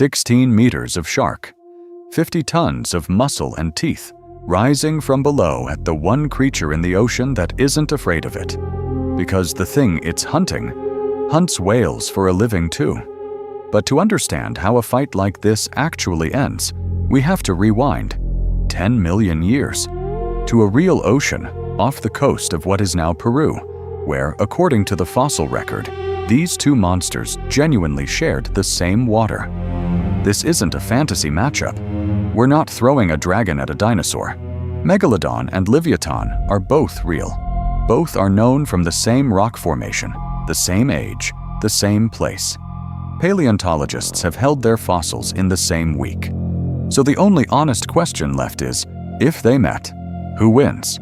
16 meters of shark, 50 tons of muscle and teeth, rising from below at the one creature in the ocean that isn't afraid of it. Because the thing it's hunting hunts whales for a living too. But to understand how a fight like this actually ends, we have to rewind 10 million years to a real ocean off the coast of what is now Peru, where, according to the fossil record, these two monsters genuinely shared the same water. This isn't a fantasy matchup. We're not throwing a dragon at a dinosaur. Megalodon and Livyatan are both real. Both are known from the same rock formation, the same age, the same place. Paleontologists have held their fossils in the same week. So the only honest question left is, if they met, who wins?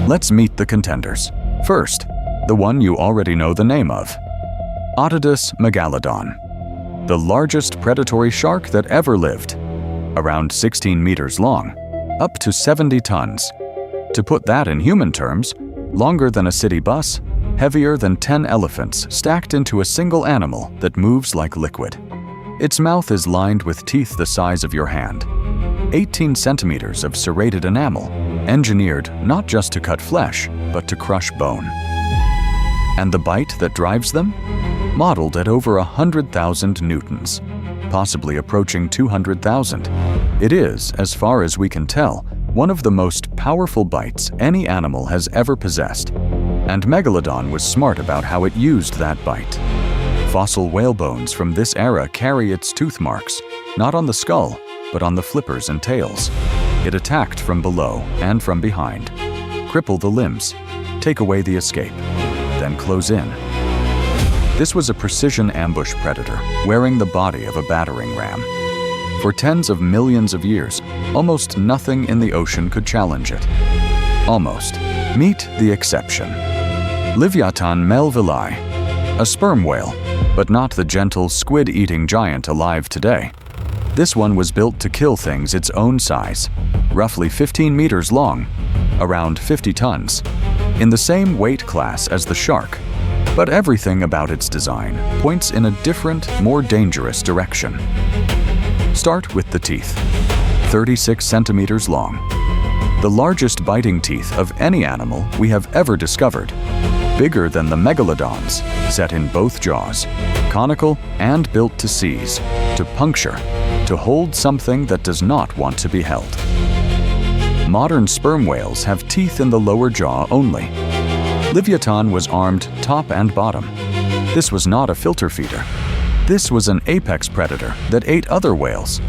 Let's meet the contenders. First, the one you already know the name of, Otodus megalodon, the largest predatory shark that ever lived, around 16 meters long, up to 70 tons. To put that in human terms, longer than a city bus, heavier than 10 elephants stacked into a single animal that moves like liquid. Its mouth is lined with teeth the size of your hand, 18 centimeters of serrated enamel, engineered not just to cut flesh, but to crush bone. And the bite that drives them? Modeled at over 100,000 newtons, possibly approaching 200,000. It is, as far as we can tell, one of the most powerful bites any animal has ever possessed. And Megalodon was smart about how it used that bite. Fossil whale bones from this era carry its tooth marks, not on the skull, but on the flippers and tails. It attacked from below and from behind, cripple the limbs, take away the escape, then close in. This was a precision ambush predator wearing the body of a battering ram. For tens of millions of years, almost nothing in the ocean could challenge it. Almost. Meet the exception. Livyatan melvillei, a sperm whale, but not the gentle squid-eating giant alive today. This one was built to kill things its own size, roughly 15 meters long, around 50 tons, in the same weight class as the shark. But everything about its design points in a different, more dangerous direction. Start with the teeth, 36 centimeters long. The largest biting teeth of any animal we have ever discovered, bigger than the megalodons, set in both jaws, conical and built to seize, to puncture, to hold something that does not want to be held. Modern sperm whales have teeth in the lower jaw only. Livyatan was armed top and bottom. This was not a filter feeder. This was an apex predator that ate other whales.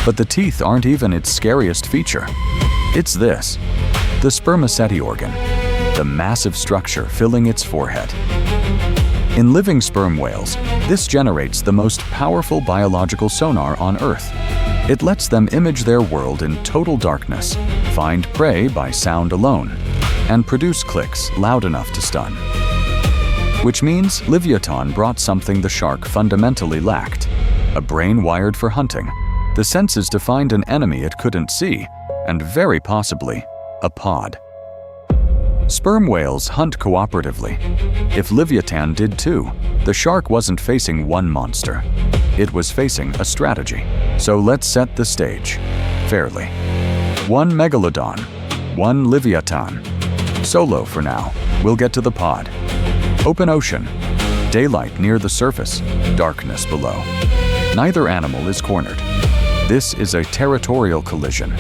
But the teeth aren't even its scariest feature. It's this, the spermaceti organ, the massive structure filling its forehead. In living sperm whales, this generates the most powerful biological sonar on Earth. It lets them image their world in total darkness, find prey by sound alone, and produce clicks loud enough to stun. Which means Livyatan brought something the shark fundamentally lacked, a brain wired for hunting, the senses to find an enemy it couldn't see, and very possibly, a pod. Sperm whales hunt cooperatively. If Livyatan did too, the shark wasn't facing one monster. It was facing a strategy. So let's set the stage fairly. One Megalodon, one Livyatan. Solo for now. We'll get to the pod. Open ocean. Daylight near the surface, darkness below. Neither animal is cornered. This is a territorial collision.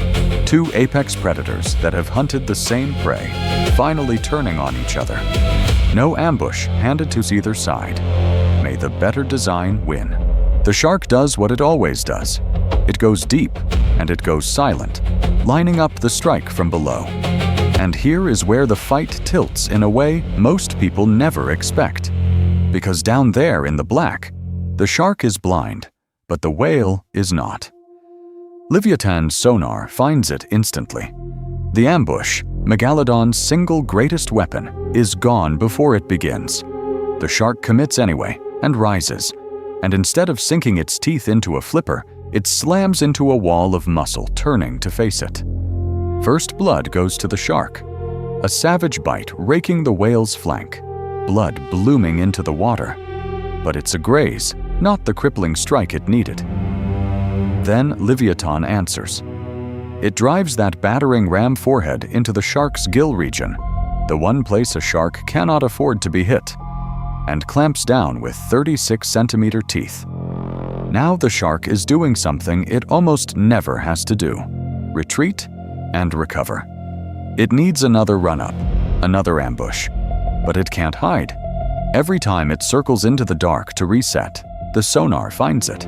Two apex predators that have hunted the same prey, finally turning on each other. No ambush handed to either side. May the better design win. The shark does what it always does. It goes deep, and it goes silent, lining up the strike from below. And here is where the fight tilts in a way most people never expect. Because down there in the black, the shark is blind, but the whale is not. Livyatan's sonar finds it instantly. The ambush, Megalodon's single greatest weapon, is gone before it begins. The shark commits anyway and rises, and instead of sinking its teeth into a flipper, it slams into a wall of muscle, turning to face it. First blood goes to the shark, a savage bite raking the whale's flank, blood blooming into the water. But it's a graze, not the crippling strike it needed. Then Livyatan answers. It drives that battering ram forehead into the shark's gill region, the one place a shark cannot afford to be hit, and clamps down with 36-centimeter teeth. Now the shark is doing something it almost never has to do: retreat and recover. It needs another run-up, another ambush, but it can't hide. Every time it circles into the dark to reset, the sonar finds it.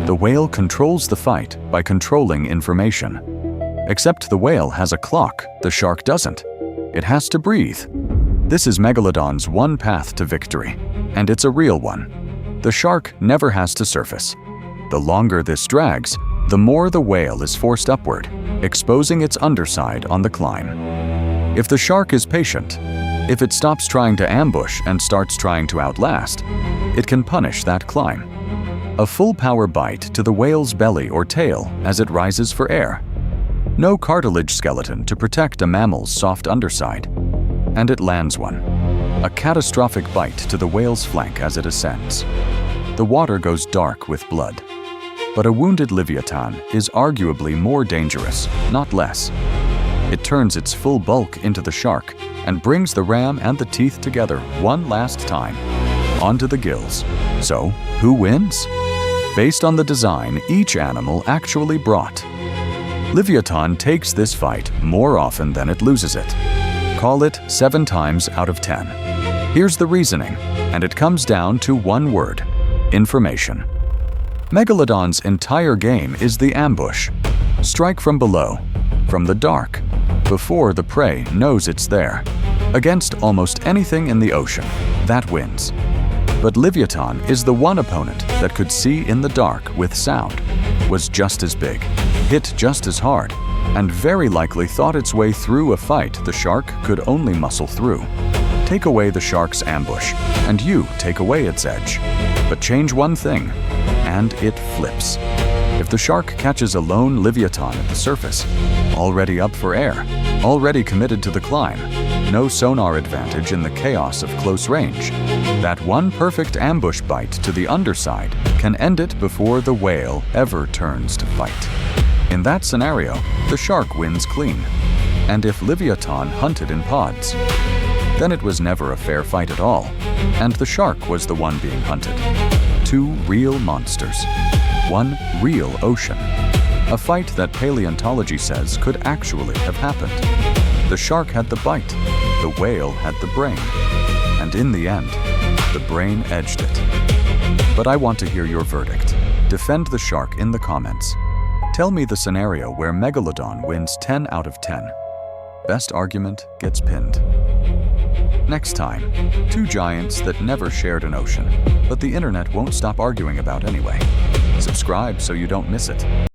The whale controls the fight by controlling information. Except the whale has a clock, the shark doesn't. It has to breathe. This is Megalodon's one path to victory, and it's a real one. The shark never has to surface. The longer this drags, the more the whale is forced upward, exposing its underside on the climb. If the shark is patient, if it stops trying to ambush and starts trying to outlast, it can punish that climb. A full power bite to the whale's belly or tail as it rises for air. No cartilage skeleton to protect a mammal's soft underside. And it lands one. A catastrophic bite to the whale's flank as it ascends. The water goes dark with blood. But a wounded Livyatan is arguably more dangerous, not less. It turns its full bulk into the shark and brings the ram and the teeth together one last time, onto the gills. So, who wins? Based on the design each animal actually brought. Livyatan takes this fight more often than it loses it. Call it 7 times out of 10. Here's the reasoning, and it comes down to one word: information. Megalodon's entire game is the ambush. Strike from below, from the dark, before the prey knows it's there. Against almost anything in the ocean, that wins. But Livyatan is the one opponent that could see in the dark with sound, was just as big, hit just as hard, and very likely thought its way through a fight the shark could only muscle through. Take away the shark's ambush, and you take away its edge. But change one thing, and it flips. If the shark catches a lone Livyatan at the surface, already up for air, already committed to the climb, no sonar advantage in the chaos of close range, that one perfect ambush bite to the underside can end it before the whale ever turns to fight. In that scenario, the shark wins clean. And if Livyatan hunted in pods, then it was never a fair fight at all, and the shark was the one being hunted. 2 real monsters. 1 real ocean. A fight that paleontology says could actually have happened. The shark had the bite, the whale had the brain, and in the end, the brain edged it. But I want to hear your verdict. Defend the shark in the comments. Tell me the scenario where Megalodon wins 10 out of 10. Best argument gets pinned. Next time, 2 giants that never shared an ocean, but the internet won't stop arguing about anyway. Subscribe so you don't miss it.